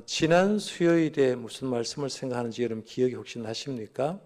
지난 수요일에 무슨 말씀을 생각하는지 여러분 기억이 혹시 나십니까?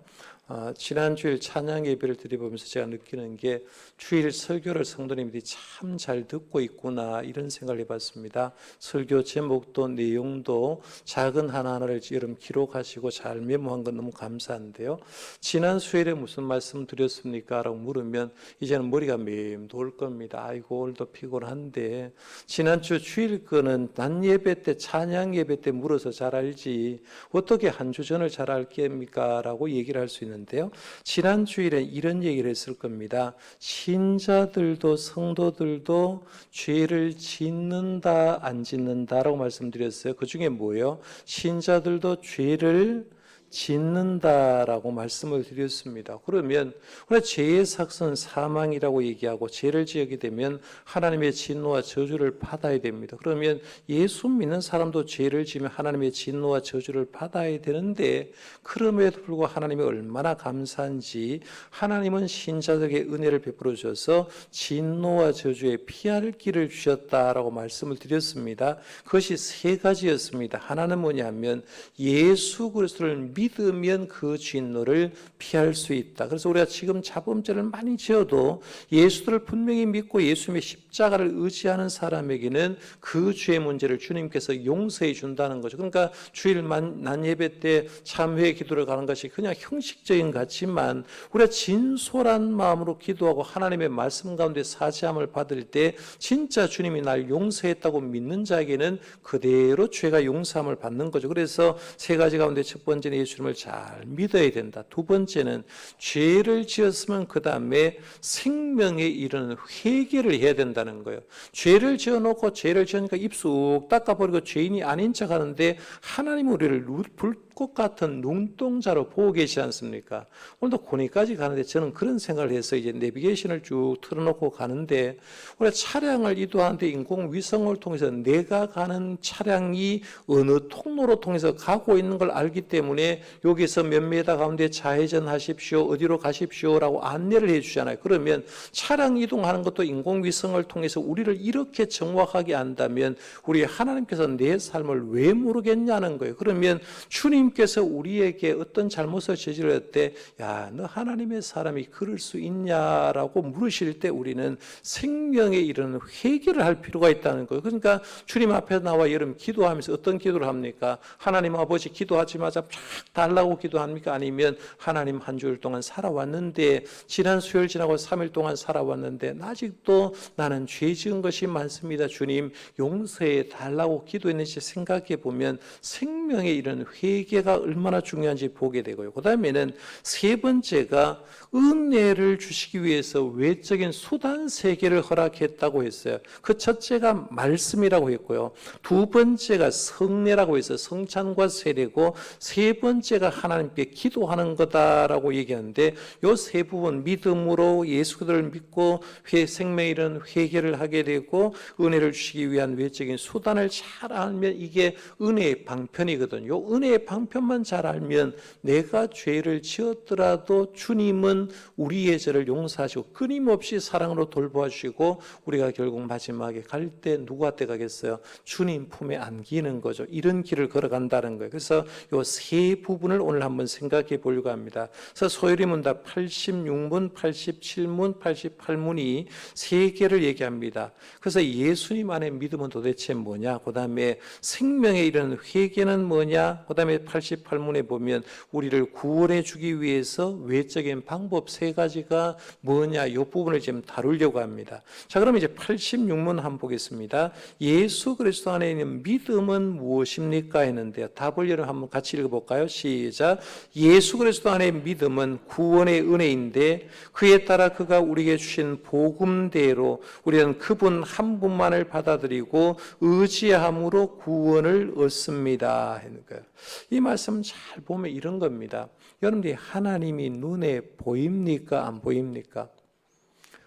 지난 주일 찬양 예배를 드려보면서 제가 느끼는 게 주일 설교를 성도님들이 참 잘 듣고 있구나 이런 생각을 해봤습니다. 설교 제목도 내용도 작은 하나하나를 여러분 기록하시고 잘 메모한 건 너무 감사한데요. 지난 수요일에 무슨 말씀 드렸습니까? 라고 물으면 이제는 머리가 맴돌 겁니다. 아이고 오늘도 피곤한데 지난주 주일 거는 낮 예배 때 찬양 예배 때 물어서 잘 알지 어떻게 한 주 전을 잘 알겠습니까? 라고 얘기를 할 수 있는데요. 지난 주일에 이런 얘기를 했을 겁니다. 신자들도 성도들도 죄를 짓는다 안 짓는다라고 말씀드렸어요. 그 중에 뭐예요? 신자들도 죄를 짓는다라고 말씀을 드렸습니다. 그러면 우리가 죄의 삭은 사망이라고 얘기하고 죄를 지게 되면 하나님의 진노와 저주를 받아야 됩니다. 그러면 예수 믿는 사람도 죄를 지면 하나님의 진노와 저주를 받아야 되는데 그럼에도 불구하고 하나님이 얼마나 감사한지 하나님은 신자들에게 은혜를 베풀어 주셔서 진노와 저주에 피할 길을 주셨다라고 말씀을 드렸습니다. 그것이 세 가지였습니다. 하나는 뭐냐면 예수 그리스도를 믿으면 그 진노를 피할 수 있다. 그래서 우리가 지금 자범죄를 많이 지어도 예수를 분명히 믿고 예수님의 십자가를 의지하는 사람에게는 그 죄의 문제를 주님께서 용서해 준다는 거죠. 그러니까 주일 낮 예배 때 참회 기도를 가는 것이 그냥 형식적인 것 같지만 우리가 진솔한 마음으로 기도하고 하나님의 말씀 가운데 사지함을 받을 때 진짜 주님이 날 용서했다고 믿는 자에게는 그대로 죄가 용서함을 받는 거죠. 그래서 세 가지 가운데 첫 번째는 예수님을 잘 믿어야 된다. 두 번째는 죄를 지었으면 그 다음에 생명에 이르는 회개를 해야 된다는 거예요. 죄를 지어놓고 죄를 지으니까 입 쑥 닦아버리고 죄인이 아닌 척 하는데 하나님은 우리를 불꽃 같은 눈동자로 보고 계시지 않습니까? 오늘도 고니까지 가는데 저는 그런 생각을 해서 이제 내비게이션을 쭉 틀어놓고 가는데 우리가 차량을 이동하는데 인공위성을 통해서 내가 가는 차량이 어느 통로로 통해서 가고 있는 걸 알기 때문에 여기서 몇 미터 가운데 좌회전 하십시오. 어디로 가십시오라고 안내를 해 주잖아요. 그러면 차량 이동하는 것도 인공위성을 통해서 우리를 이렇게 정확하게 안다면 우리 하나님께서 내 삶을 왜 모르겠냐는 거예요. 그러면 주님께서 우리에게 어떤 잘못을 저질렀을 때 야, 너 하나님의 사람이 그럴 수 있냐라고 물으실 때 우리는 생명에 이르는 회개를 할 필요가 있다는 거예요. 그러니까 주님 앞에 나와 여러분 기도하면서 어떤 기도를 합니까? 하나님 아버지 기도하자마자 쫙 달라고 기도합니까? 아니면 하나님 한 주일 동안 살아왔는데 지난 수요일 지나고 3일 동안 살아왔는데 아직도 나는 죄 지은 것이 많습니다. 주님 용서해 달라고 기도했는지 생각해 보면 생명에 이르는 회개가 얼마나 중요한지 보게 되고요. 그 다음에는 세 번째가 은혜를 주시기 위해서 외적인 수단 세 개를 허락했다고 했어요. 그 첫째가 말씀이라고 했고요. 두 번째가 성례라고 해서 성찬과 세례고 세 번째가 하나님께 기도하는 거다라고 얘기하는데 이 세 부분 믿음으로 예수 그리스도를 믿고 생명에 이르는 회개를 하게 되고 은혜를 주시기 위한 외적인 수단을 잘 알면 이게 은혜의 방편이거든요. 은혜의 방편만 잘 알면 내가 죄를 지었더라도 주님은 우리의 죄를 용서하시고 끊임없이 사랑으로 돌보아주시고 우리가 결국 마지막에 갈 때 누구한테 가겠어요? 주님 품에 안기는 거죠. 이런 길을 걸어간다는 거예요. 그래서 이 세 부분을 오늘 한번 생각해 보려고 합니다. 그래서 소요리 문답 86문, 87문, 88문이 세 개를 얘기합니다. 그래서 예수님 안에 믿음은 도대체 뭐냐? 그 다음에 생명에 이르는 회개는 뭐냐? 그 다음에 88문에 보면 우리를 구원해 주기 위해서 외적인 방법 세 가지가 뭐냐? 이 부분을 지금 다루려고 합니다. 자, 그럼 이제 86문 한번 보겠습니다. 예수 그리스도 안에 있는 믿음은 무엇입니까? 했는데요. 답을 여러분 한번 같이 읽어볼까요? 시작. 예수 그리스도 안에 믿음은 구원의 은혜인데 그에 따라 그가 우리에게 주신 복음대로 우리는 그분 한 분만을 받아들이고 의지함으로 구원을 얻습니다. 하는 거예요. 이 말씀 잘 보면 이런 겁니다. 여러분들이 하나님이 눈에 보입니까? 안 보입니까?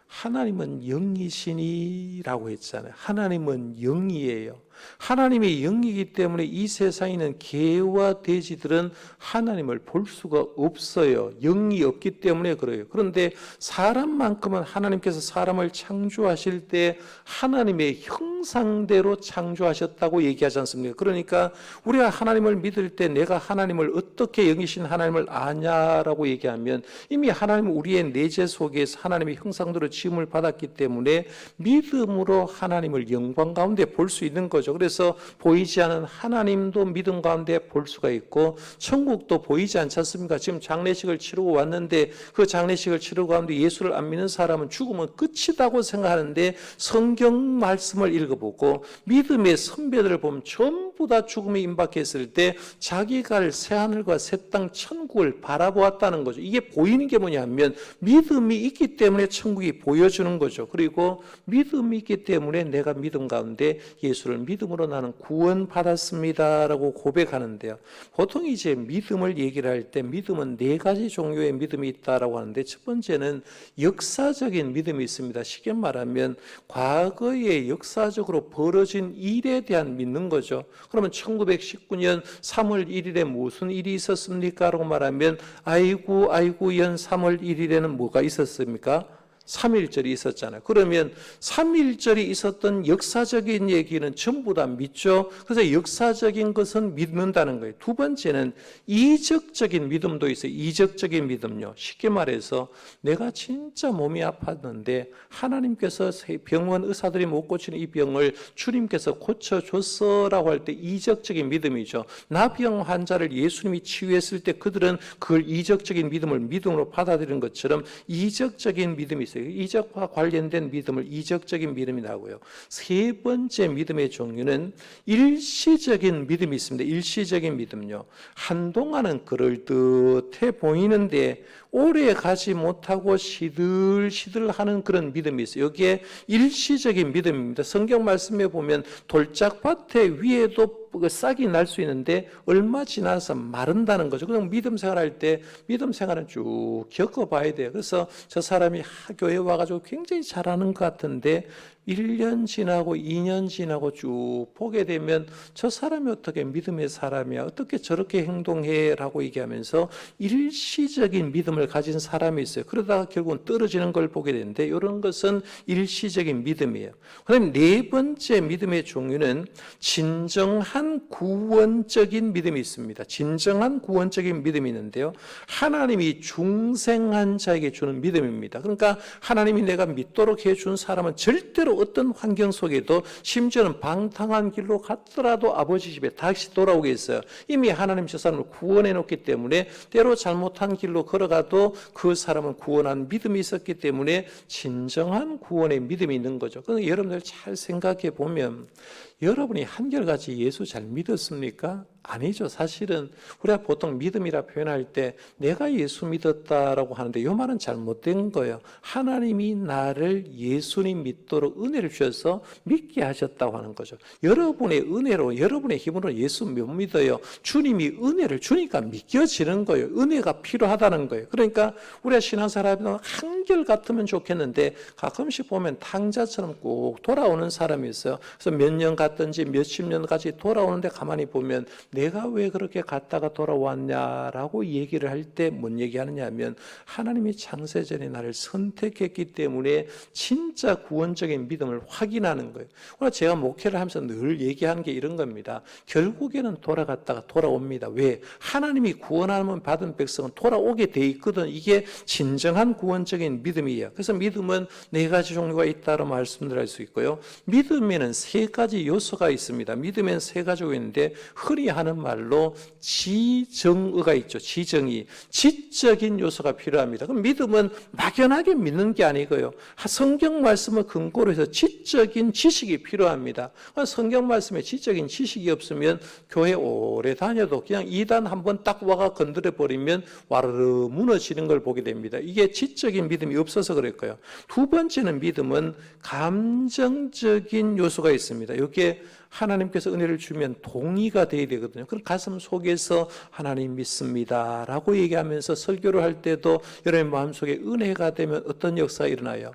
하나님은 영이시니라고 했잖아요. 하나님은 영이에요. 하나님의 영이기 때문에 이 세상에 있는 개와 돼지들은 하나님을 볼 수가 없어요. 영이 없기 때문에 그래요. 그런데 사람만큼은 하나님께서 사람을 창조하실 때 하나님의 형상대로 창조하셨다고 얘기하지 않습니까? 그러니까 우리가 하나님을 믿을 때 내가 하나님을 어떻게 영이신 하나님을 아냐라고 얘기하면 이미 하나님은 우리의 내재 속에서 하나님의 형상대로 지음을 받았기 때문에 믿음으로 하나님을 영광 가운데 볼 수 있는 거죠. 그래서 보이지 않은 하나님도 믿음 가운데 볼 수가 있고 천국도 보이지 않지 않습니까? 지금 장례식을 치르고 왔는데 그 장례식을 치르고 가운데 예수를 안 믿는 사람은 죽으면 끝이다고 생각하는데 성경 말씀을 읽어보고 믿음의 선배들을 보면 전부 다 죽음에 임박했을 때 자기가 갈 새하늘과 새 땅 천국을 바라보았다는 거죠. 이게 보이는 게 뭐냐면 믿음이 있기 때문에 천국이 보여주는 거죠. 그리고 믿음이 있기 때문에 내가 믿음 가운데 예수를 믿음으로 나는 구원받았습니다라고 고백하는데요. 보통 이제 믿음을 얘기를 할 때 믿음은 네 가지 종류의 믿음이 있다라고 하는데 첫 번째는 역사적인 믿음이 있습니다. 쉽게 말하면 과거에 역사적으로 벌어진 일에 대한 믿는 거죠. 그러면 1919년 3월 1일에 무슨 일이 있었습니까? 라고 말하면 아이고 연 3월 1일에는 뭐가 있었습니까? 3.1절이 있었잖아요. 그러면 3.1절이 있었던 역사적인 얘기는 전부 다 믿죠. 그래서 역사적인 것은 믿는다는 거예요. 두 번째는 이적적인 믿음도 있어요. 이적적인 믿음요. 쉽게 말해서 내가 진짜 몸이 아팠는데 하나님께서 병원 의사들이 못 고치는 이 병을 주님께서 고쳐줬어라고 할 때 이적적인 믿음이죠. 나병 환자를 예수님이 치유했을 때 그들은 그걸 이적적인 믿음을 믿음으로 받아들이는 것처럼 이적적인 믿음이 있어요. 이적과 관련된 믿음을 이적적인 믿음이라고요. 세 번째 믿음의 종류는 일시적인 믿음이 있습니다. 일시적인 믿음요. 한동안은 그럴듯해 보이는데 오래 가지 못하고 시들시들하는 그런 믿음이 있어요. 여기에 일시적인 믿음입니다. 성경 말씀에 보면 돌짝밭에 위에도 싹이 날 수 있는데 얼마 지나서 마른다는 거죠. 그냥 믿음 생활할 때 믿음 생활은 쭉 겪어봐야 돼요. 그래서 저 사람이 교회 와가지고 굉장히 잘하는 것 같은데 1년 지나고 2년 지나고 쭉 보게 되면 저 사람이 어떻게 믿음의 사람이야? 어떻게 저렇게 행동해? 라고 얘기하면서 일시적인 믿음을 가진 사람이 있어요. 그러다가 결국은 떨어지는 걸 보게 되는데 이런 것은 일시적인 믿음이에요. 그다음에 네 번째 믿음의 종류는 진정한 구원적인 믿음이 있습니다. 진정한 구원적인 믿음이 있는데요. 하나님이 중생한 자에게 주는 믿음입니다. 그러니까 하나님이 내가 믿도록 해준 사람은 절대로 어떤 환경 속에도 심지어는 방탕한 길로 갔더라도 아버지 집에 다시 돌아오겠어요. 이미 하나님 저 사람을 구원해 놓기 때문에 때로 잘못한 길로 걸어가도 그 사람은 구원한 믿음이 있었기 때문에 진정한 구원의 믿음이 있는 거죠. 그러니까 여러분들 잘 생각해 보면 여러분이 한결같이 예수 잘 믿었습니까? 아니죠. 사실은 우리가 보통 믿음이라 표현할 때 내가 예수 믿었다라고 하는데 이 말은 잘못된 거예요. 하나님이 나를 예수님 믿도록 은혜를 주셔서 믿게 하셨다고 하는 거죠. 여러분의 은혜로 여러분의 힘으로 예수 못 믿어요. 주님이 은혜를 주니까 믿겨지는 거예요. 은혜가 필요하다는 거예요. 그러니까 우리가 신앙생활하면 한결 같으면 좋겠는데 가끔씩 보면 탕자처럼 꼭 돌아오는 사람이 있어요. 그래서 몇 년 갔든지 몇십 년까지 돌아오는데 가만히 보면 내가 왜 그렇게 갔다가 돌아왔냐라고 얘기를 할 때 뭔 얘기하느냐 하면 하나님이 창세전에 나를 선택했기 때문에 진짜 구원적인 믿음을 확인하는 거예요. 제가 목회를 하면서 늘 얘기하는 게 이런 겁니다. 결국에는 돌아갔다가 돌아옵니다. 왜? 하나님이 구원하면 받은 백성은 돌아오게 돼 있거든. 이게 진정한 구원적인 믿음이에요. 그래서 믿음은 네 가지 종류가 있다고 말씀드릴 수 있고요. 믿음에는 세 가지 요소가 있습니다. 믿음에는 세 가지가 있는데 흔히 하는 말로 지정의가 있죠. 지정의. 지적인 요소가 필요합니다. 그럼 믿음은 막연하게 믿는 게 아니고요. 성경 말씀을 근거로 해서 지적인 지식이 필요합니다. 성경 말씀에 지적인 지식이 없으면 교회 오래 다녀도 그냥 이단 한번 딱 와가 건드려 버리면 와르르 무너지는 걸 보게 됩니다. 이게 지적인 믿음이 없어서 그랬고요. 두 번째는 믿음은 감정적인 요소가 있습니다. 이게 하나님께서 은혜를 주면 동의가 돼야 되거든요. 그럼 가슴 속에서 하나님 믿습니다 라고 얘기하면서 설교를 할 때도 여러분 마음속에 은혜가 되면 어떤 역사가 일어나요?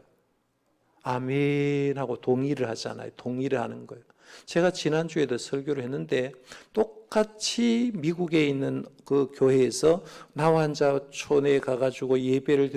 아멘 하고 동의를 하잖아요. 동의를 하는 거예요. 제가 지난주에도 설교를 했는데 똑같이 미국에 있는 그 교회에서 나환자촌에 가가지고 예배를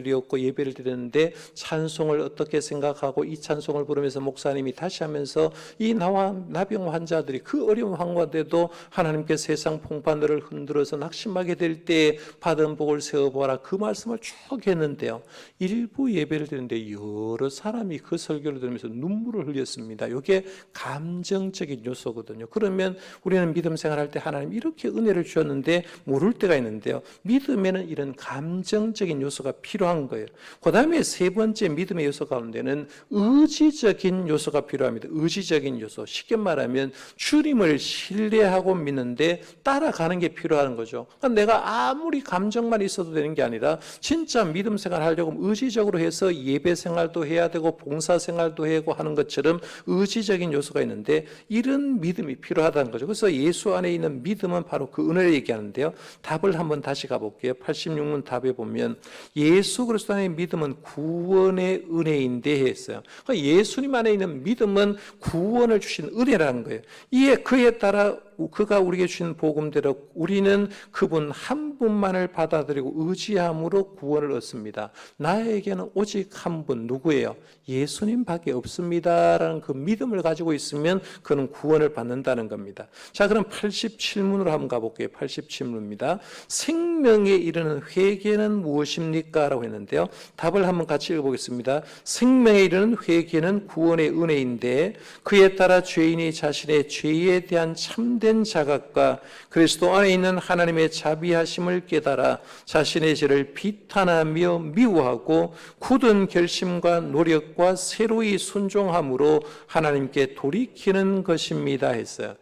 드렸는데 찬송을 어떻게 생각하고 이 찬송을 부르면서 목사님이 다시 하면서 이 나병 환자들이 그 어려운 환자인데도 하나님께 세상 풍파들을 흔들어서 낙심하게 될 때 받은 복을 세워보아라, 그 말씀을 쭉 했는데요, 일부 예배를 드렸는데 여러 사람이 그 설교를 들으면서 눈물을 흘렸습니다. 이게 감정적인 요소거든요. 그러면 우리는 믿음 생활할 때 하나님 이렇게 은혜를 주셨는데 모를 때가 있는데요, 믿음에는 이런 감정적인 요소가 필요한 거예요. 그 다음에 세 번째 믿음의 요소 가운데는 의지적인 요소가 필요합니다. 의지적인 요소, 쉽게 말하면 주님을 신뢰하고 믿는데 따라가는 게 필요한 거죠. 그러니까 내가 아무리 감정만 있어도 되는 게 아니라 진짜 믿음 생활 하려고 의지적으로 해서 예배 생활도 해야 되고 봉사 생활도 해야 하는 것처럼 의지적인 요소가 있는데 이런 믿음이 필요하다는 거죠. 그래서 예수 안에 있는 믿음은 바로 그 은혜를 얘기하는데요, 답을 한번 다시 가볼게요. 86문 답에 보면 예수 그리스도 안에 믿음은 구원의 은혜인데 했어요. 그러니까 예수님 안에 있는 믿음은 구원을 주신 은혜라는 거예요. 이에 그에 따라 그가 우리에게 주신 복음대로 우리는 그분 한 분만을 받아들이고 의지함으로 구원을 얻습니다. 나에게는 오직 한 분, 누구예요? 예수님밖에 없습니다라는 그 믿음을 가지고 있으면 그는 구원을 받는다는 겁니다. 자, 그럼 87문으로 한번 가볼게요. 87문입니다. 생명에 이르는 회개는 무엇입니까? 라고 했는데요, 답을 한번 같이 읽어보겠습니다. 생명에 이르는 회개는 구원의 은혜인데 그에 따라 죄인이 자신의 죄에 대한 참된 자각과 그리스도 안에 있는 하나님의 자비하심을 깨달아 자신의 죄를 비탄하며 미워하고 굳은 결심과 노력과 새로이 순종함으로 하나님께 돌이키는 것입니다 했어요.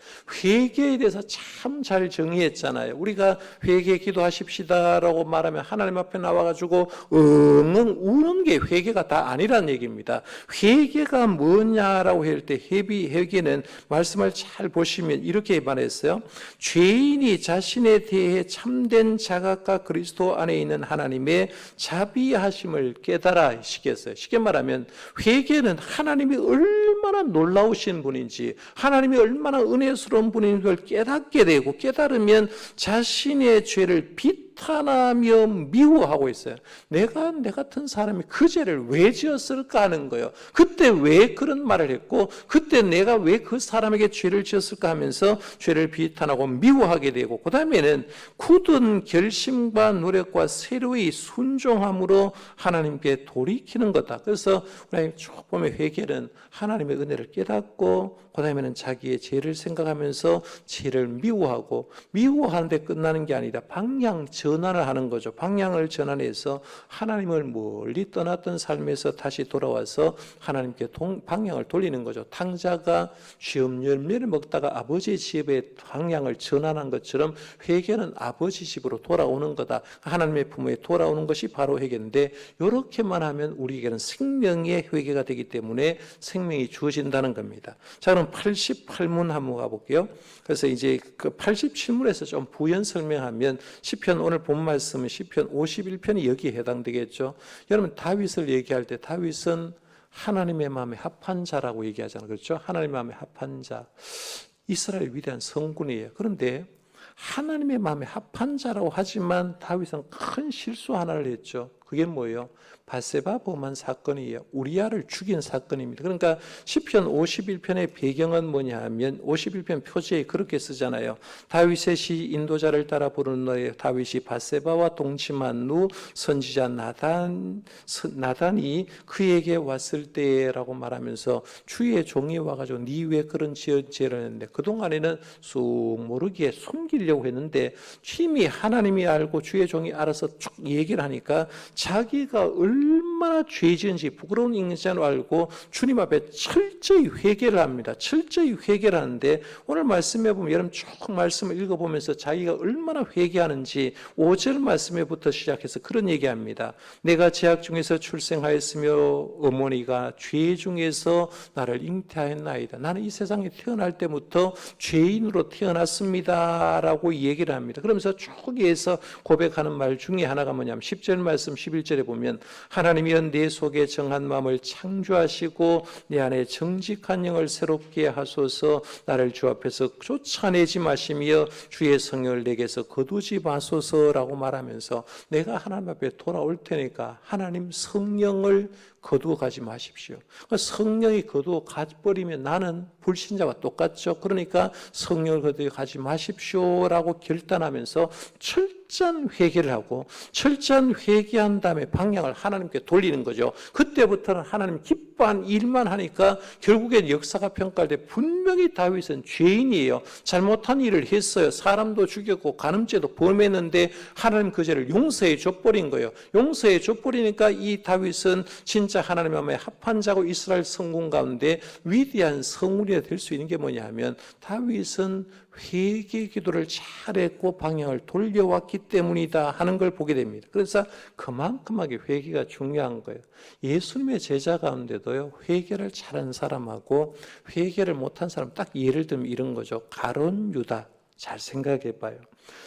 회개에 대해서 참 잘 정의했잖아요. 우리가 회개 기도하십시다라고 말하면 하나님 앞에 나와가지고 엉엉 우는 게 회개가 다 아니란 얘기입니다. 회개가 뭐냐라고 할 때 회개는 말씀을 잘 보시면 이렇게 말했어요. 죄인이 자신에 대해 참된 자각과 그리스도 안에 있는 하나님의 자비하심을 깨달아 시켰어요. 쉽게 말하면 회개는 하나님이 얼마나 놀라우신 분인지, 하나님이 얼마나 은혜스러운 분인 걸 깨닫게 되고, 깨달으면 자신의 죄를 비탄하며 미워하고 있어요. 내가 내 같은 사람이 그 죄를 왜 지었을까 하는 거예요. 그때 왜 그런 말을 했고, 그때 내가 왜 그 사람에게 죄를 지었을까 하면서 죄를 비탄하고 미워하게 되고, 그 다음에는 굳은 결심과 노력과 새로이 순종함으로 하나님께 돌이키는 거다. 그래서 우리 쭉 보면 회개는 하나님의 은혜를 깨닫고, 그 다음에는 자기의 죄를 생각하면서 죄를 미워하는데 끝나는 게 아니라 방향 전환을 하는 거죠. 방향을 전환해서 하나님을 멀리 떠났던 삶에서 다시 돌아와서 하나님께 방향을 돌리는 거죠. 탕자가 시험 열매를 먹다가 아버지의 집에 방향을 전환한 것처럼 회개는 아버지 집으로 돌아오는 거다. 하나님의 품에 돌아오는 것이 바로 회개인데, 이렇게만 하면 우리에게는 생명의 회개가 되기 때문에 생명이 주어진다는 겁니다. 자, 그럼 88문 한번 가볼게요. 그래서 이제 그 87문에서 좀 부연 설명하면 시편, 오늘 본 말씀은 시편 51편이 여기에 해당되겠죠. 여러분 다윗을 얘기할 때 다윗은 하나님의 마음에 합한 자라고 얘기하잖아요. 그렇죠? 하나님의 마음에 합한 자. 이스라엘 위대한 성군이에요. 그런데 하나님의 마음에 합한 자라고 하지만 다윗은 큰 실수 하나를 했죠. 그게 뭐예요? 밧세바 범한 사건이에요. 우리아를 죽인 사건입니다. 그러니까 시편 51편의 배경은 뭐냐 하면 51편 표지에 그렇게 쓰잖아요. 다윗의 시 인도자를 따라 부르는 노래. 다윗이 밧세바와 동침한 후 선지자 나단이 그에게 왔을 때라고 말하면서 주의 종이 와가지고 네 왜 그런 죄를 했는데, 그동안에는 쑥 모르게 숨기려고 했는데 이미 하나님이 알고 주의 종이 알아서 쭉 얘기를 하니까 자기가 얼마나 죄 지은지 부끄러운 인간을 알고 주님 앞에 철저히 회개를 합니다. 철저히 회개를 하는데, 오늘 말씀에 보면 여러분 쭉 말씀을 읽어보면서 자기가 얼마나 회개하는지 5절 말씀에부터 시작해서 그런 얘기합니다. 내가 제약 중에서 출생하였으며 어머니가 죄 중에서 나를 잉태하였나이다. 나는 이 세상에 태어날 때부터 죄인으로 태어났습니다 라고 얘기를 합니다. 그러면서 쭉 해서 고백하는 말 중에 하나가 뭐냐면 10절 말씀 11절에 보면 하나님이 하나님이여 내 속에 정한 마음을 창조하시고 내 안에 정직한 영을 새롭게 하소서. 나를 주 앞에서 쫓아내지 마시며 주의 성령을 내게서 거두지 마소서라고 말하면서 내가 하나님 앞에 돌아올 테니까 하나님 성령을 거두어 가지 마십시오. 성령이 거두어 가버리면 나는 불신자와 똑같죠. 그러니까 성령을 거두어 가지 마십시오라고 결단하면서 철저한 회개를 하고 철저한 회개한 다음에 방향을 하나님께 돌리는 거죠. 그때부터는 하나님 기뻐한 일만 하니까 결국엔 역사가 평가할 때 분명히 다윗은 죄인이에요. 잘못한 일을 했어요. 사람도 죽였고 간음죄도 범했는데 하나님 그 죄를 용서해 줘버린 거예요. 용서해 줘버리니까 이 다윗은 진짜 하나님 마음에 합한 자고 이스라엘 성군 가운데 위대한 성물이 될 수 있는 게 뭐냐 하면 다윗은 회개 기도를 잘했고 방향을 돌려왔기 때문이다 하는 걸 보게 됩니다. 그래서 그만큼하게 회개가 중요한 거예요. 예수님의 제자 가운데도요, 회개를 잘한 사람하고 회개를 못한 사람, 딱 예를 들면 이런 거죠. 가룟 유다. 잘 생각해 봐요.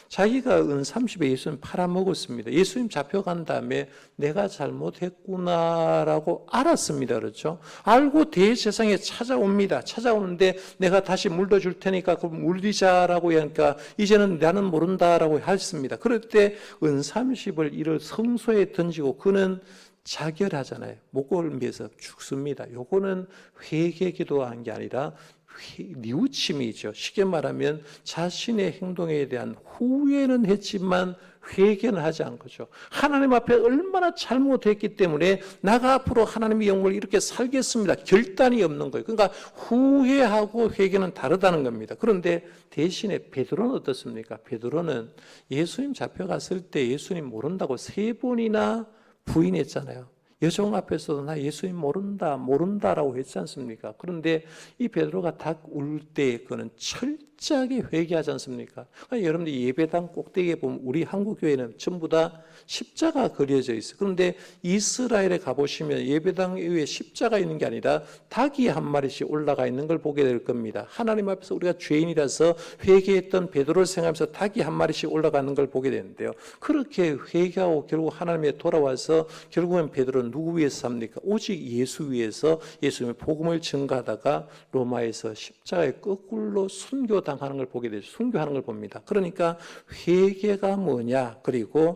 자기가 은 30에 예수님 팔아먹었습니다. 예수님 잡혀간 다음에 내가 잘못했구나라고 알았습니다. 그렇죠? 알고 대제사장에 찾아옵니다. 찾아오는데 내가 다시 물려줄 테니까 그럼 물리자라고 하니까 이제는 나는 모른다라고 했습니다. 그럴 때 은 30을 이를 성소에 던지고 그는 자결하잖아요. 목을 매서 죽습니다. 요거는 회개 기도한 게 아니라 뉘우침이죠. 쉽게 말하면 자신의 행동에 대한 후회는 했지만 회개는 하지 않은 거죠. 하나님 앞에 얼마나 잘못했기 때문에 내가 앞으로 하나님의 영광을 이렇게 살겠습니다. 결단이 없는 거예요. 그러니까 후회하고 회개는 다르다는 겁니다. 그런데 대신에 베드로는 어떻습니까? 베드로는 예수님 잡혀갔을 때 예수님 모른다고 3번이나 부인했잖아요. 여종 앞에서도 나 예수님 모른다라고 했지 않습니까? 그런데 이 베드로가 닭 울 때 그는 철저하게 회개하지 않습니까? 그러니까 여러분들 예배당 꼭대기에 보면 우리 한국 교회는 전부 다 십자가 그려져 있어요. 그런데 이스라엘에 가보시면 예배당 위에 십자가 있는 게 아니라 닭이 한 마리씩 올라가 있는 걸 보게 될 겁니다. 하나님 앞에서 우리가 죄인이라서 회개했던 베드로를 생각하면서 닭이 한 마리씩 올라가는 걸 보게 되는데요. 그렇게 회개하고 결국 하나님에 돌아와서 결국은 베드로는 누구 위해서 삽니까? 오직 예수 위해서 예수님의 복음을 증거하다가 로마에서 십자가에 거꾸로 순교당하는 걸 보게 되죠. 순교하는 걸 봅니다. 그러니까 회개가 뭐냐, 그리고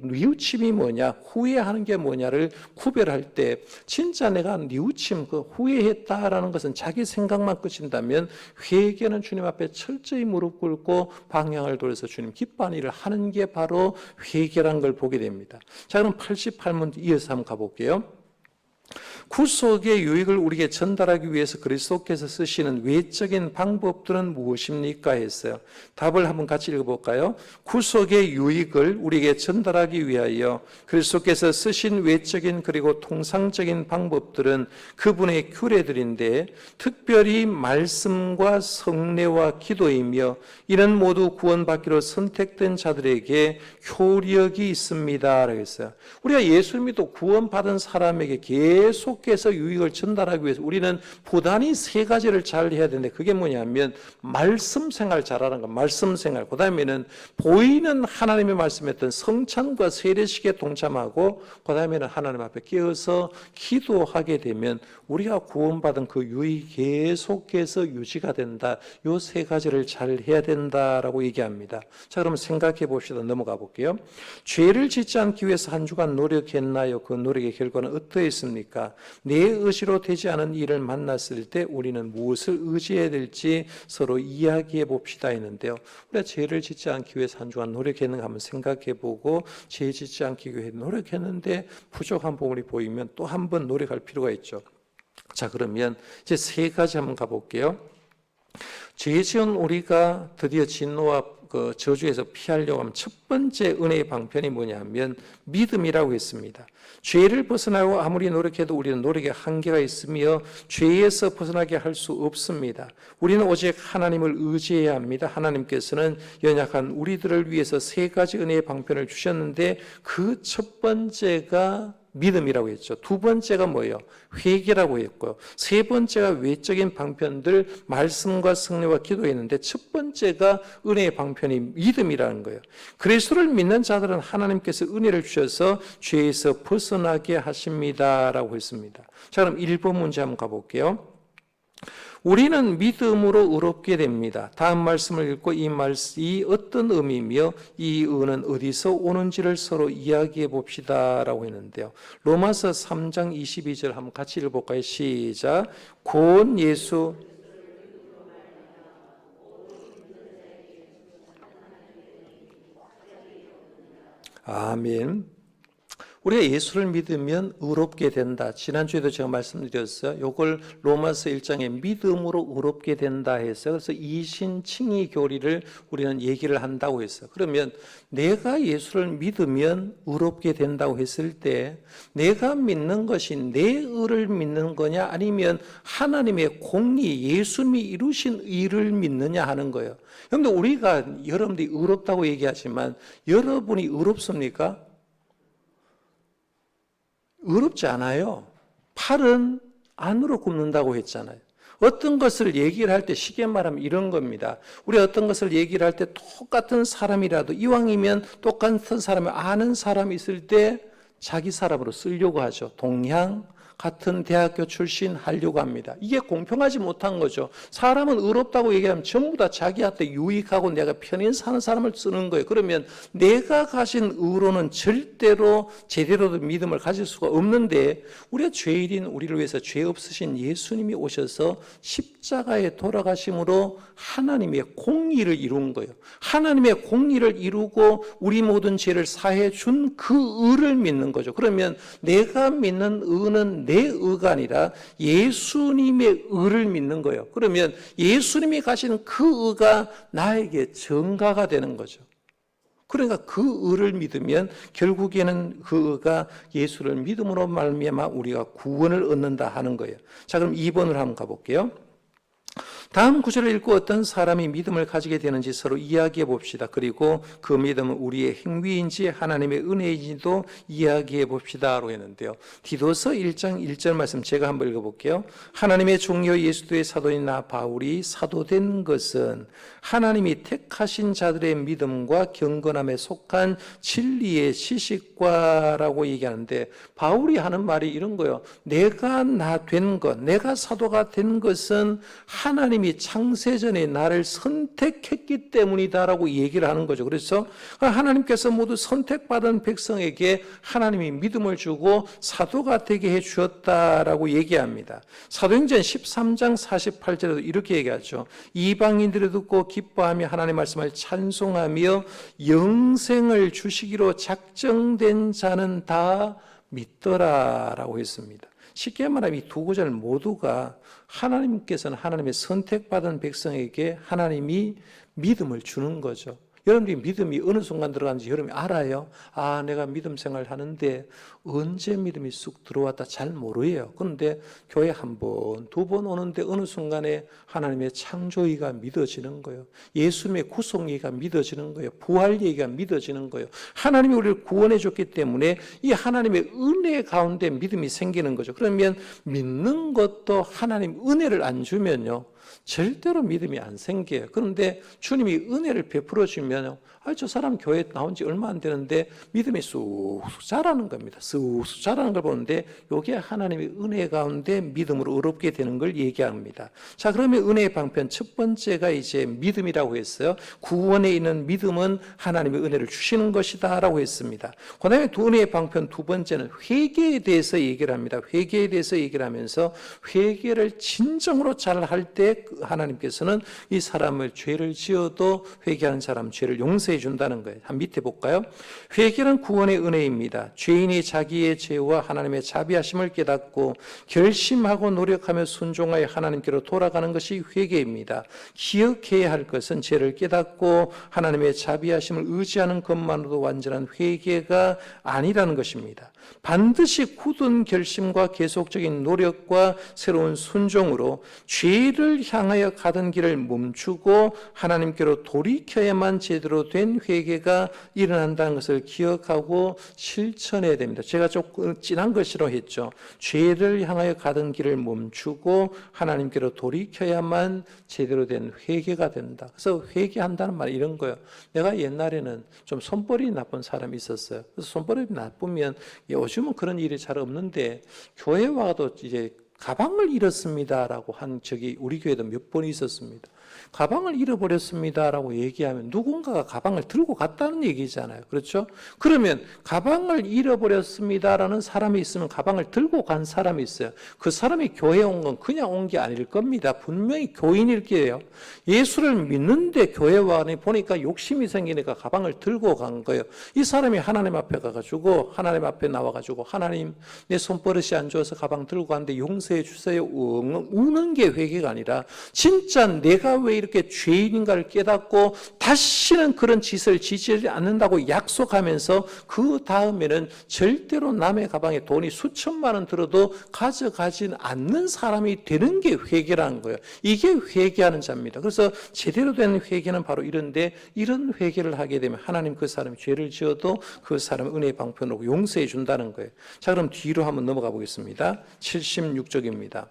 뉘우침이 뭐냐, 후회하는 게 뭐냐를 구별할 때 진짜 내가 뉘우침, 후회했다라는 것은 자기 생각만 끝인다면 회개는 주님 앞에 철저히 무릎 꿇고 방향을 돌려서 주님 기뻐하는 일을 하는 게 바로 회개라는 걸 보게 됩니다. 자, 그럼 88문 이어서 한번 가볼게요. 구속의 유익을 우리에게 전달하기 위해서 그리스도께서 쓰시는 외적인 방법들은 무엇입니까? 했어요. 답을 한번 같이 읽어볼까요? 구속의 유익을 우리에게 전달하기 위하여 그리스도께서 쓰신 외적인 그리고 통상적인 방법들은 그분의 규례들인데 특별히 말씀과 성례와 기도이며 이는 모두 구원받기로 선택된 자들에게 효력이 있습니다. 라고 했어요. 우리가 예수를 믿고 구원받은 사람에게 계속해서 유익을 전달하기 위해서 우리는 부단히 3가지를 잘 해야 되는데 그게 뭐냐면 말씀 생활 잘하는 거, 말씀 생활. 그 다음에는 보이는 하나님의 말씀했던 성찬과 세례식에 동참하고 그 다음에는 하나님 앞에 깨어서 기도하게 되면 우리가 구원받은 그 유익이 계속해서 유지가 된다. 요 3가지를 잘 해야 된다라고 얘기합니다. 자, 그럼 생각해 봅시다. 넘어가 볼게요. 죄를 짓지 않기 위해서 한 주간 노력했나요? 그 노력의 결과는 어떠했습니까? 내 의지로 되지 않은 일을 만났을 때 우리는 무엇을 의지해야 될지 서로 이야기해 봅시다 했는데요. 우리가 죄를 짓지 않기 위해서 한 주간 노력했는가 한번 생각해 보고 죄 짓지 않기 위해 노력했는데 부족한 부분이 보이면 또 한 번 노력할 필요가 있죠. 자, 그러면 이제 3가지 한번 가볼게요. 죄 지은 우리가 드디어 진노와 그 저주에서 피하려고 하면 첫 번째 은혜의 방편이 뭐냐면 믿음이라고 했습니다. 죄를 벗어나고 아무리 노력해도 우리는 노력에 한계가 있으며 죄에서 벗어나게 할 수 없습니다. 우리는 오직 하나님을 의지해야 합니다. 하나님께서는 연약한 우리들을 위해서 3가지 은혜의 방편을 주셨는데 그 첫 번째가 믿음이라고 했죠. 두 번째가 뭐예요? 회개라고 했고요. 세 번째가 외적인 방편들 말씀과 성례와 기도했는데 첫 번째가 은혜의 방편이 믿음이라는 거예요. 그리스도를 믿는 자들은 하나님께서 은혜를 주셔서 죄에서 벗어나게 하십니다라고 했습니다. 자, 그럼 1번 문제 한번 가볼게요. 우리는 믿음으로 의롭게 됩니다. 다음 말씀을 읽고 이 어떤 의미며 이 의는 어디서 오는지를 서로 이야기해 봅시다 라고 했는데요. 로마서 3장 22절 한번 같이 읽어볼까요? 시작. 곧 예수 아멘. 우리가 예수를 믿으면 의롭게 된다. 지난주에도 제가 말씀드렸어요. 이걸 로마서 1장에 믿음으로 의롭게 된다 해서 그래서 이신칭의 교리를 우리는 얘기를 한다고 했어요. 그러면 내가 예수를 믿으면 의롭게 된다고 했을 때 내가 믿는 것이 내 의를 믿는 거냐 아니면 하나님의 공의 예수님이 이루신 의를 믿느냐 하는 거예요. 그런데 우리가 여러분들이 의롭다고 얘기하지만 여러분이 의롭습니까? 의롭지 않아요. 팔은 안으로 굽는다고 했잖아요. 어떤 것을 얘기를 할 때 쉽게 말하면 이런 겁니다. 우리 어떤 것을 얘기를 할 때 똑같은 사람이라도 이왕이면 똑같은 사람을 아는 사람이 있을 때 자기 사람으로 쓰려고 하죠. 동양 같은 대학교 출신 하려고 합니다. 이게 공평하지 못한 거죠. 사람은 의롭다고 얘기하면 전부 다 자기한테 유익하고 내가 편히 사는 사람을 쓰는 거예요. 그러면 내가 가진 의로는 절대로 제대로 된 믿음을 가질 수가 없는데 우리가 죄인인 우리를 위해서 죄 없으신 예수님이 오셔서 십자가에 돌아가심으로 하나님의 공의를 이룬 거예요. 하나님의 공의를 이루고 우리 모든 죄를 사해 준 그 의를 믿는 거죠. 그러면 내가 믿는 의는 내 의가 아니라 예수님의 의를 믿는 거예요. 그러면 예수님이 가신 그 의가 나에게 증가가 되는 거죠. 그러니까 그 의를 믿으면 결국에는 그 의가 예수를 믿음으로 말미암아 우리가 구원을 얻는다 하는 거예요. 자, 그럼 2번으로 한번 가볼게요. 다음 구절을 읽고 어떤 사람이 믿음을 가지게 되는지 서로 이야기해 봅시다. 그리고 그 믿음은 우리의 행위인지 하나님의 은혜인지도 이야기해 봅시다라고 했는데요. 디도서 1장 1절 말씀 제가 한번 읽어볼게요. 하나님의 종려 예수도의 사도인 나 바울이 사도된 것은 하나님이 택하신 자들의 믿음과 경건함에 속한 진리의 지식과라고 얘기하는데 바울이 하는 말이 이런 거예요. 내가 나 된 것, 내가 사도가 된 것은 하나님이 창세전에 나를 선택했기 때문이다라고 얘기를 하는 거죠. 그래서 하나님께서 모두 선택받은 백성에게 하나님이 믿음을 주고 사도가 되게 해 주었다라고 얘기합니다. 사도행전 13장 48절에도 이렇게 얘기하죠. 이방인들이 듣고 기뻐하며 하나님의 말씀을 찬송하며 영생을 주시기로 작정된 자는 다 믿더라라고 했습니다. 쉽게 말하면 이 두 구절 모두가 하나님께서는 하나님의 선택받은 백성에게 하나님이 믿음을 주는 거죠. 여러분들이 믿음이 어느 순간 들어가는지 여러분이 알아요? 아, 내가 믿음 생활 하는데 언제 믿음이 쑥 들어왔다 잘 모르요. 그런데 교회 한 번, 두 번 오는데 어느 순간에 하나님의 창조의가 믿어지는 거예요. 예수님의 구속의가 믿어지는 거예요. 부활 얘기가 믿어지는 거예요. 하나님이 우리를 구원해 줬기 때문에 이 하나님의 은혜 가운데 믿음이 생기는 거죠. 그러면 믿는 것도 하나님 은혜를 안 주면요. 절대로 믿음이 안 생겨요. 그런데 주님이 은혜를 베풀어 주면 저 사람 교회 나온 지 얼마 안 되는데 믿음이 쑥쑥 자라는 겁니다. 쑥쑥 자라는 걸 보는데 이게 하나님의 은혜 가운데 믿음으로 의롭게 되는 걸 얘기합니다. 자, 그러면 은혜의 방편 첫 번째가 이제 믿음이라고 했어요. 구원에 있는 믿음은 하나님의 은혜를 주시는 것이다 라고 했습니다. 그 다음에 은혜의 방편 두 번째는 회개에 대해서 얘기를 합니다. 회개에 대해서 얘기를 하면서 회개를 진정으로 잘 할 때 하나님께서는 이 사람을 죄를 지어도 회개하는 사람 죄를 용서해 준다는 거예요. 한 밑에 볼까요? 회개는 구원의 은혜입니다. 죄인이 자기의 죄와 하나님의 자비하심을 깨닫고 결심하고 노력하며 순종하여 하나님께로 돌아가는 것이 회개입니다. 기억해야 할 것은 죄를 깨닫고 하나님의 자비하심을 의지하는 것만으로도 완전한 회개가 아니라는 것입니다. 반드시 굳은 결심과 계속적인 노력과 새로운 순종으로 죄를 죄를 향하여 가던 길을 멈추고 하나님께로 돌이켜야만 제대로 된 회개가 일어난다는 것을 기억하고 실천해야 됩니다. 제가 조금 진한 것이라고 했죠. 죄를 향하여 가던 길을 멈추고 하나님께로 돌이켜야만 제대로 된 회개가 된다. 그래서 회개한다는 말이 이런 거예요. 내가 옛날에는 좀 손버릇이 나쁜 사람이 있었어요. 그래서 손버릇이 나쁘면 요즘은 그런 일이 잘 없는데 교회 와도 이제 가방을 잃었습니다라고 한 적이 우리 교회도 몇 번 있었습니다. 가방을 잃어버렸습니다라고 얘기하면 누군가가 가방을 들고 갔다는 얘기잖아요. 그렇죠? 그러면 가방을 잃어버렸습니다라는 사람이 있으면 가방을 들고 간 사람이 있어요. 그 사람이 교회에 온 건 그냥 온 게 아닐 겁니다. 분명히 교인일 거예요. 예수를 믿는데 교회 와니 보니까 욕심이 생기니까 가방을 들고 간 거예요. 이 사람이 하나님 앞에 가가지고 하나님 앞에 나와가지고 하나님 내 손버릇이 안 좋아서 가방 들고 갔는데 용서해 주세요. 우는 게 회개가 아니라 진짜 내가 왜 이렇게 죄인인가를 깨닫고 다시는 그런 짓을 지지 않는다고 약속하면서 그 다음에는 절대로 남의 가방에 돈이 수천만 원 들어도 가져가진 않는 사람이 되는 게 회개라는 거예요. 이게 회개하는 자입니다. 그래서 제대로 된 회개는 바로 이런데 이런 회개를 하게 되면 하나님 그 사람이 죄를 지어도 그 사람은 은혜의 방편으로 용서해 준다는 거예요. 자, 그럼 뒤로 한번 넘어가 보겠습니다. 76쪽입니다.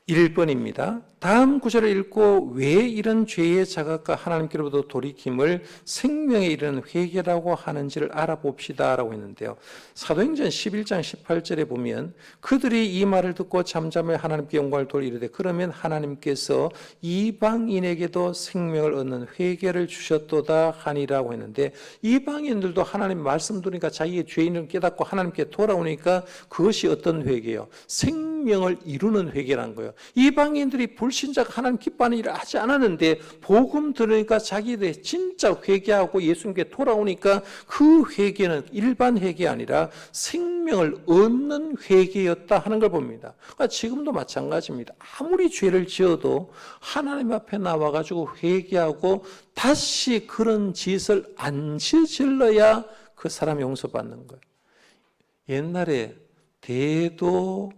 1번입니다. 다음 구절을 읽고 왜 이런 죄의 자각과 하나님께로부터 돌이킴을 생명에 이르는 회개라고 하는지를 알아봅시다 라고 했는데요. 사도행전 11장 18절에 보면 그들이 이 말을 듣고 잠잠해 하나님께 영광을 돌리되 그러면 하나님께서 이방인에게도 생명을 얻는 회개를 주셨도다 하니라고 했는데 이방인들도 하나님 말씀 들으니까 자기의 죄인을 깨닫고 하나님께 돌아오니까 그것이 어떤 회개예요? 생명을 이루는 회개란 거예요. 이방인들이 불신자가 하나님 기뻐하는 일을 하지 않았는데 복음 들으니까 자기들 진짜 회개하고 예수님께 돌아오니까 그 회개는 일반 회개 아니라 생명을 얻는 회개였다 하는 걸 봅니다. 그러니까 지금도 마찬가지입니다. 아무리 죄를 지어도 하나님 앞에 나와가지고 회개하고 다시 그런 짓을 안 저질러야 그 사람이 용서받는 거예요. 옛날에 대도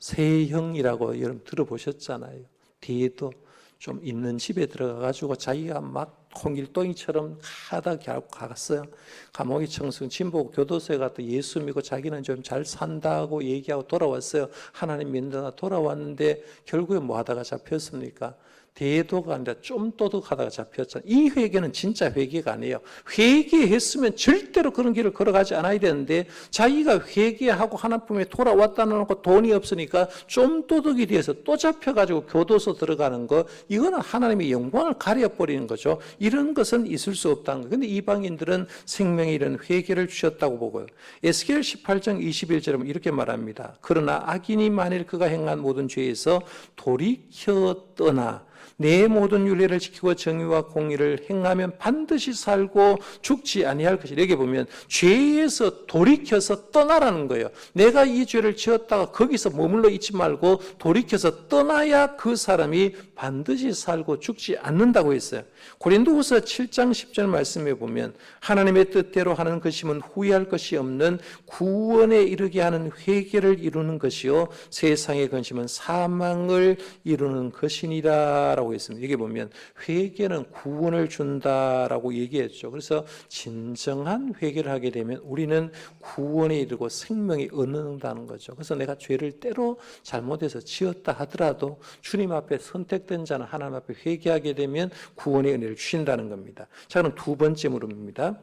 조세형이라고 여러분 들어보셨잖아요. 뒤에도 좀 있는 집에 들어가가지고 자기가 막 홍길동이처럼 하다 결국 갔어요. 감옥이 청승 진보 교도소에 갔다 예수 믿고 자기는 좀 잘 산다고 얘기하고 돌아왔어요. 하나님 믿는다 돌아왔는데 결국에 뭐 하다가 잡혔습니까? 대도가 아니라 좀 도둑하다가 잡혔잖아요. 이 회개는 진짜 회개가 아니에요. 회개했으면 절대로 그런 길을 걸어가지 않아야 되는데 자기가 회개하고 하나님께 돌아왔다는 거 돈이 없으니까 좀 도둑이 돼서 또 잡혀가지고 교도소 들어가는 거 이거는 하나님의 영광을 가려버리는 거죠. 이런 것은 있을 수 없다는 거예요. 그런데 이방인들은 생명에 이런 회개를 주셨다고 보고요. 에스겔 18장 21절에 이렇게 말합니다. 그러나 악인이 만일 그가 행한 모든 죄에서 돌이켜 떠나 내 모든 율례를 지키고 정의와 공의를 행하면 반드시 살고 죽지 아니할 것이라. 여기 보면 죄에서 돌이켜서 떠나라는 거예요. 내가 이 죄를 지었다가 거기서 머물러 있지 말고 돌이켜서 떠나야 그 사람이 반드시 살고 죽지 않는다고 했어요. 고린도후서 7장 10절 말씀에 보면 하나님의 뜻대로 하는 것이면 후회할 것이 없는 구원에 이르게 하는 회개를 이루는 것이요 세상의 근심은 사망을 이루는 것이니라 라고 했습니다. 여기 보면 회개는 구원을 준다라고 얘기했죠. 그래서 진정한 회개를 하게 되면 우리는 구원에 이르고 생명이 얻는다는 거죠. 그래서 내가 죄를 때로 잘못해서 지었다 하더라도 주님 앞에 선택된 자는 하나님 앞에 회개하게 되면 구원의 은혜를 주신다는 겁니다. 자, 그럼 두 번째 물음입니다.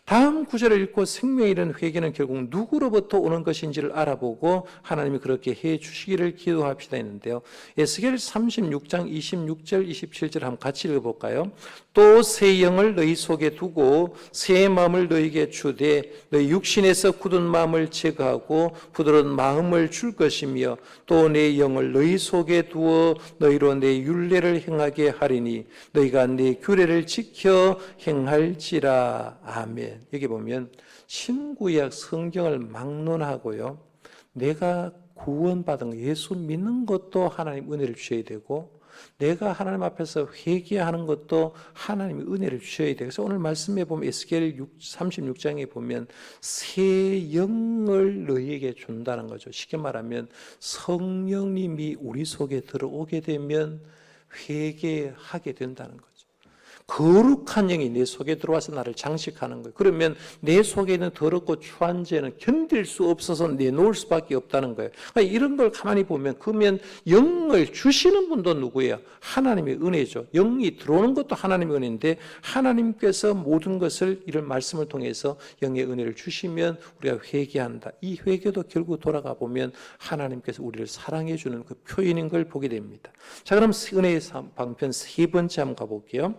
다음 구절을 읽고 생명에 이르는 회개는 결국 누구로부터 오는 것인지를 알아보고 하나님이 그렇게 해 주시기를 기도합시다 했는데요. 에스겔 36장 26절 27절 한번 같이 읽어볼까요? 또 새 영을 너희 속에 두고 새 마음을 너희에게 주되 너희 육신에서 굳은 마음을 제거하고 부드러운 마음을 줄 것이며 또 내 영을 너희 속에 두어 너희로 내 율례를 행하게 하리니 너희가 내 규례를 지켜 행할지라. 아멘. 여기 보면 신구약 성경을 막론하고요. 내가 구원받은 예수 믿는 것도 하나님 은혜를 주셔야 되고 내가 하나님 앞에서 회개하는 것도 하나님의 은혜를 주셔야 돼요. 그래서 오늘 말씀에 보면 에스겔 36장에 보면 새 영을 너희에게 준다는 거죠. 쉽게 말하면 성령님이 우리 속에 들어오게 되면 회개하게 된다는 거죠. 거룩한 영이 내 속에 들어와서 나를 장식하는 거예요. 그러면 내 속에 있는 더럽고 추한 죄는 견딜 수 없어서 내놓을 수밖에 없다는 거예요. 그러니까 이런 걸 가만히 보면 그러면 영을 주시는 분도 누구예요? 하나님의 은혜죠. 영이 들어오는 것도 하나님의 은혜인데 하나님께서 모든 것을 이런 말씀을 통해서 영의 은혜를 주시면 우리가 회개한다. 이 회개도 결국 돌아가 보면 하나님께서 우리를 사랑해 주는 그 표현인 걸 보게 됩니다. 자, 그럼 은혜의 방편 세 번째 한번 가볼게요.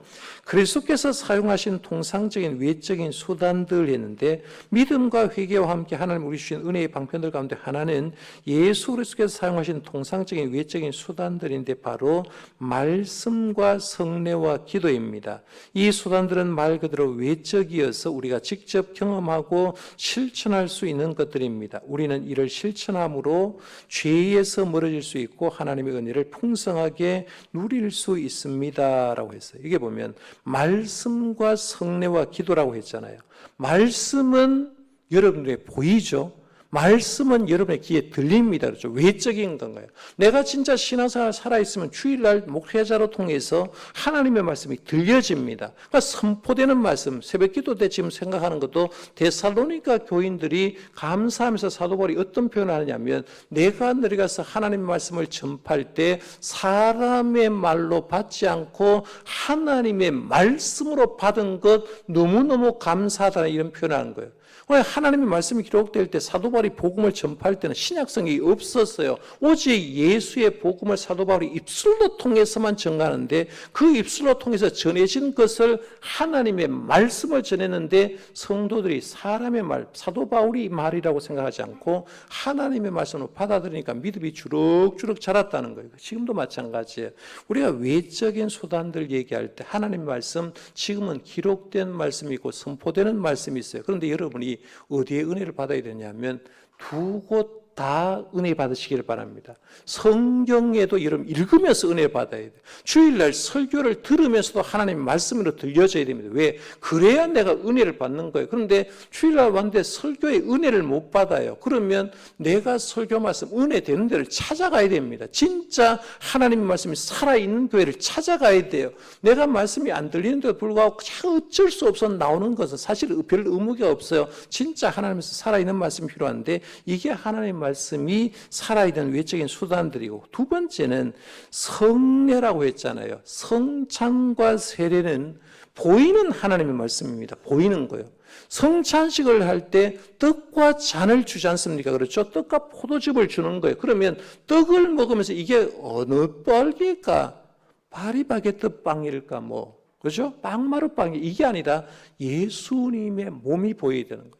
그리스도께서 사용하신 통상적인 외적인 수단들 했는데 믿음과 회개와 함께 하나님 우리 주신 은혜의 방편들 가운데 하나는 예수 그리스도께서 사용하신 통상적인 외적인 수단들인데 바로 말씀과 성례와 기도입니다. 이 수단들은 말 그대로 외적이어서 우리가 직접 경험하고 실천할 수 있는 것들입니다. 우리는 이를 실천함으로 죄에서 멀어질 수 있고 하나님의 은혜를 풍성하게 누릴 수 있습니다라고 했어요. 이게 보면 말씀과 성례와 기도라고 했잖아요. 말씀은 여러분 눈에 보이죠? 말씀은 여러분의 귀에 들립니다. 그렇죠? 외적인 건가요? 내가 진짜 신앙생활 살아있으면 주일날 목회자로 통해서 하나님의 말씀이 들려집니다. 그러니까 선포되는 말씀, 새벽 기도 때 지금 생각하는 것도 데살로니가 교인들이 감사하면서 사도 바울이 어떤 표현을 하느냐면 내가 너희 가서 하나님의 말씀을 전파할 때 사람의 말로 받지 않고 하나님의 말씀으로 받은 것 너무너무 감사하다는 이런 표현을 하는 거예요. 하나님의 말씀이 기록될 때 사도 바울이 복음을 전파할 때는 신약성이 없었어요. 오직 예수의 복음을 사도 바울이 입술로 통해서만 전하는데 그 입술로 통해서 전해진 것을 하나님의 말씀을 전했는데 성도들이 사람의 말, 사도 바울이 말이라고 생각하지 않고 하나님의 말씀으로 받아들이니까 믿음이 주룩주룩 자랐다는 거예요. 지금도 마찬가지예요. 우리가 외적인 수단들 얘기할 때 하나님의 말씀, 지금은 기록된 말씀이 있고 선포되는 말씀이 있어요. 그런데 여러분이 어디에 은혜를 받아야 되냐면 두 곳 다 은혜 받으시기를 바랍니다. 성경에도 여러분 읽으면서 은혜 받아야 돼요. 주일날 설교를 들으면서도 하나님의 말씀으로 들려져야 됩니다. 왜? 그래야 내가 은혜를 받는 거예요. 그런데 주일날 왔는데 설교의 은혜를 못 받아요. 그러면 내가 설교 말씀 은혜 되는 데를 찾아가야 됩니다. 진짜 하나님의 말씀이 살아있는 교회를 찾아가야 돼요. 내가 말씀이 안 들리는데도 불구하고 어쩔 수 없어 나오는 것은 사실 별 의무가 없어요. 진짜 하나님에서 살아있는 말씀이 필요한데 이게 하나님의 말씀이 살아있는 외적인 수단들이고 두 번째는 성례라고 했잖아요. 성찬과 세례는 보이는 하나님의 말씀입니다. 보이는 거예요. 성찬식을 할 때 떡과 잔을 주지 않습니까? 그렇죠? 떡과 포도즙을 주는 거예요. 그러면 떡을 먹으면서 이게 어느 빵일까? 파리바게뜨 빵일까? 그렇죠? 빵마루빵이 이게 아니라 예수님의 몸이 보여야 되는 거예요.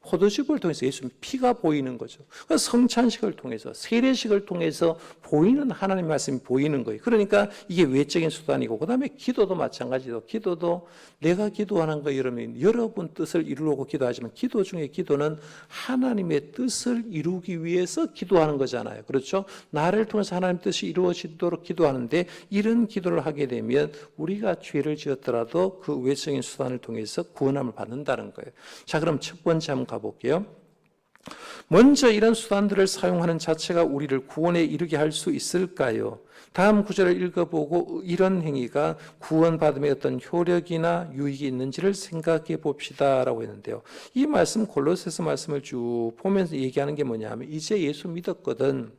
포도즙을 통해서 예수님 피가 보이는 거죠. 성찬식을 통해서 세례식을 통해서 보이는 하나님의 말씀이 보이는 거예요. 그러니까 이게 외적인 수단이고 그다음에 기도도 마찬가지로 기도도 내가 기도하는 거 여러분 뜻을 이루려고 기도하지만 기도 중에 기도는 하나님의 뜻을 이루기 위해서 기도하는 거잖아요. 그렇죠? 나를 통해서 하나님의 뜻이 이루어지도록 기도하는데 이런 기도를 하게 되면 우리가 죄를 지었더라도 그 외적인 수단을 통해서 구원함을 받는다는 거예요. 자, 그럼 첫 번째 한번 가볼게요. 먼저 이런 수단들을 사용하는 자체가 우리를 구원에 이르게 할 수 있을까요? 다음 구절을 읽어보고 이런 행위가 구원받음에 어떤 효력이나 유익이 있는지를 생각해 봅시다라고 했는데요. 이 말씀 골로새서 말씀을 쭉 보면서 얘기하는 게 뭐냐면 이제 예수 믿었거든.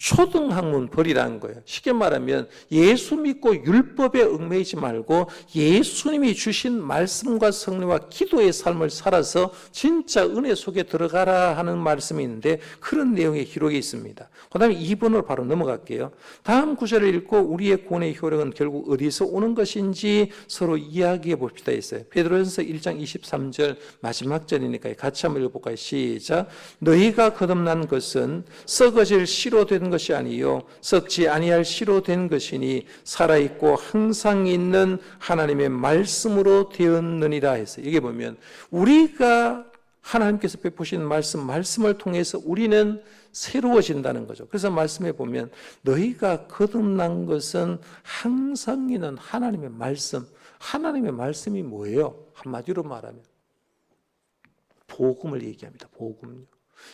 초등학문 버리라는 거예요. 쉽게 말하면 예수 믿고 율법에 얽매이지 말고 예수님이 주신 말씀과 성례와 기도의 삶을 살아서 진짜 은혜 속에 들어가라 하는 말씀이 있는데 그런 내용의 기록이 있습니다. 그 다음에 2번으로 바로 넘어갈게요. 다음 구절을 읽고 우리의 구원의 효력은 결국 어디서 오는 것인지 서로 이야기해 봅시다 했어요. 베드로전서 1장 23절 마지막 절이니까 같이 한번 읽어볼까요? 시작. 너희가 거듭난 것은 썩어질 씨로 된 것이 아니요 썩지 아니할 씨로 된 것이니 살아있고 항상 있는 하나님의 말씀으로 되었느니라 했어요. 이게 보면 우리가 하나님께서 베푸신 말씀을 통해서 우리는 새로워진다는 거죠. 그래서 말씀해 보면 너희가 거듭난 것은 항상 있는 하나님의 말씀. 하나님의 말씀이 뭐예요? 한마디로 말하면 복음을 얘기합니다. 복음요.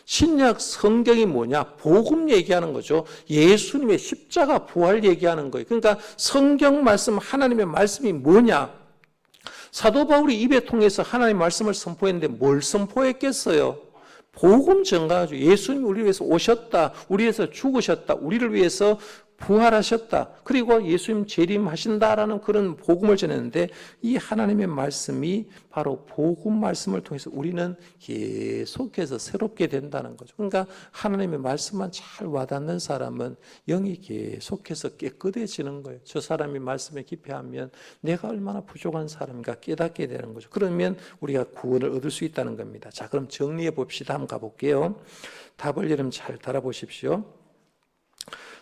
신약 성경이 뭐냐? 복음 얘기하는 거죠. 예수님의 십자가 부활 얘기하는 거예요. 그러니까 성경 말씀, 하나님의 말씀이 뭐냐? 사도 바울이 입에 통해서 하나님의 말씀을 선포했는데 뭘 선포했겠어요? 복음 전가하죠. 예수님이 우리를 위해서 오셨다. 우리 위해서 죽으셨다. 우리를 위해서 부활하셨다. 그리고 예수님 재림하신다라는 그런 복음을 전했는데 이 하나님의 말씀이 바로 복음 말씀을 통해서 우리는 계속해서 새롭게 된다는 거죠. 그러니까 하나님의 말씀만 잘 와닿는 사람은 영이 계속해서 깨끗해지는 거예요. 저 사람이 말씀에 기표하면 내가 얼마나 부족한 사람인가 깨닫게 되는 거죠. 그러면 우리가 구원을 얻을 수 있다는 겁니다. 자, 그럼 정리해 봅시다. 한번 가볼게요. 답을 여러분 잘 따라보십시오.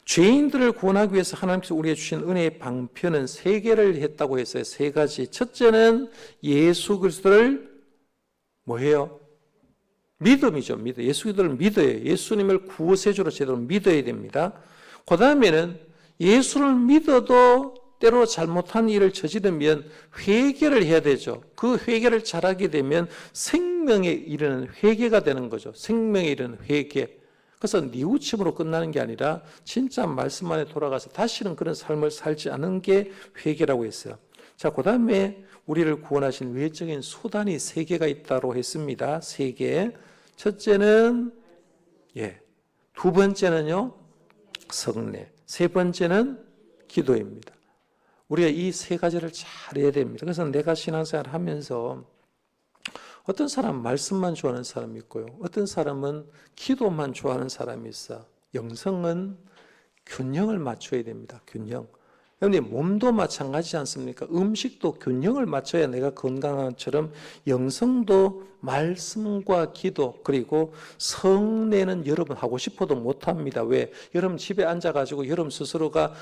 죄인들을 구원하기 위해서 하나님께서 우리에게 주신 은혜의 방편은 세 개를 했다고 했어요. 세 가지. 첫째는 예수 그리스도를 뭐해요? 믿음이죠. 믿어. 예수 그리스도를 믿어요. 예수님을 구세주로 제대로 믿어야 됩니다. 그 다음에는 예수를 믿어도 때로 잘못한 일을 저지르면 회개를 해야 되죠. 그 회개를 잘하게 되면 생명에 이르는 회개가 되는 거죠. 생명에 이르는 회개. 그래서 뉘우침으로 끝나는 게 아니라 진짜 말씀 안에 돌아가서 다시는 그런 삶을 살지 않은 게 회개라고 했어요. 자, 그 다음에 우리를 구원하신 외적인 수단이 세 개가 있다고 했습니다. 세 개. 첫째는 두 번째는요 성례, 세 번째는 기도입니다. 우리가 이 세 가지를 잘 해야 됩니다. 그래서 내가 신앙생활을 하면서 어떤 사람은 말씀만 좋아하는 사람이 있고요. 어떤 사람은 기도만 좋아하는 사람이 있어. 영성은 균형을 맞춰야 됩니다. 균형. 여러분들 몸도 마찬가지지 않습니까? 음식도 균형을 맞춰야 내가 건강한 것처럼 영성도 말씀과 기도 그리고 성례는 여러분 하고 싶어도 못합니다. 왜? 여러분 집에 앉아가지고 여러분 스스로가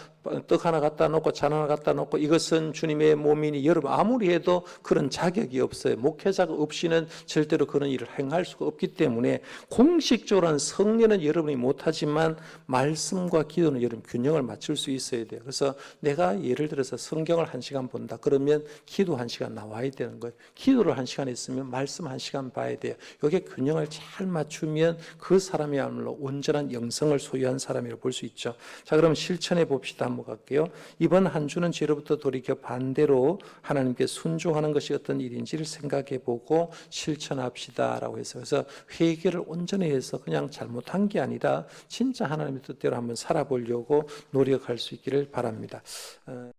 떡 하나 갖다 놓고 잔 하나 갖다 놓고 이것은 주님의 몸이니 여러분 아무리 해도 그런 자격이 없어요. 목회자가 없이는 절대로 그런 일을 행할 수가 없기 때문에 공식적으로는 성례는 여러분이 못하지만 말씀과 기도는 여러분 균형을 맞출 수 있어야 돼요. 그래서 내가 예를 들어서 성경을 1시간 본다. 그러면 기도 1시간 나와야 되는 거예요. 기도를 1시간 했으면 말씀 1시간 봐야 돼요. 이게 균형을 잘 맞추면 그 사람이야말로 온전한 영성을 소유한 사람이라고 볼 수 있죠. 자, 그럼 실천해 봅시다. 한번 갈게요. 이번 한 주는 죄로부터 돌이켜 반대로 하나님께 순종하는 것이 어떤 일인지를 생각해 보고 실천합시다라고 해서 그래서 회개를 온전히 해서 그냥 잘못한 게 아니라 진짜 하나님의 뜻대로 한번 살아보려고 노력할 수 있기를 바랍니다.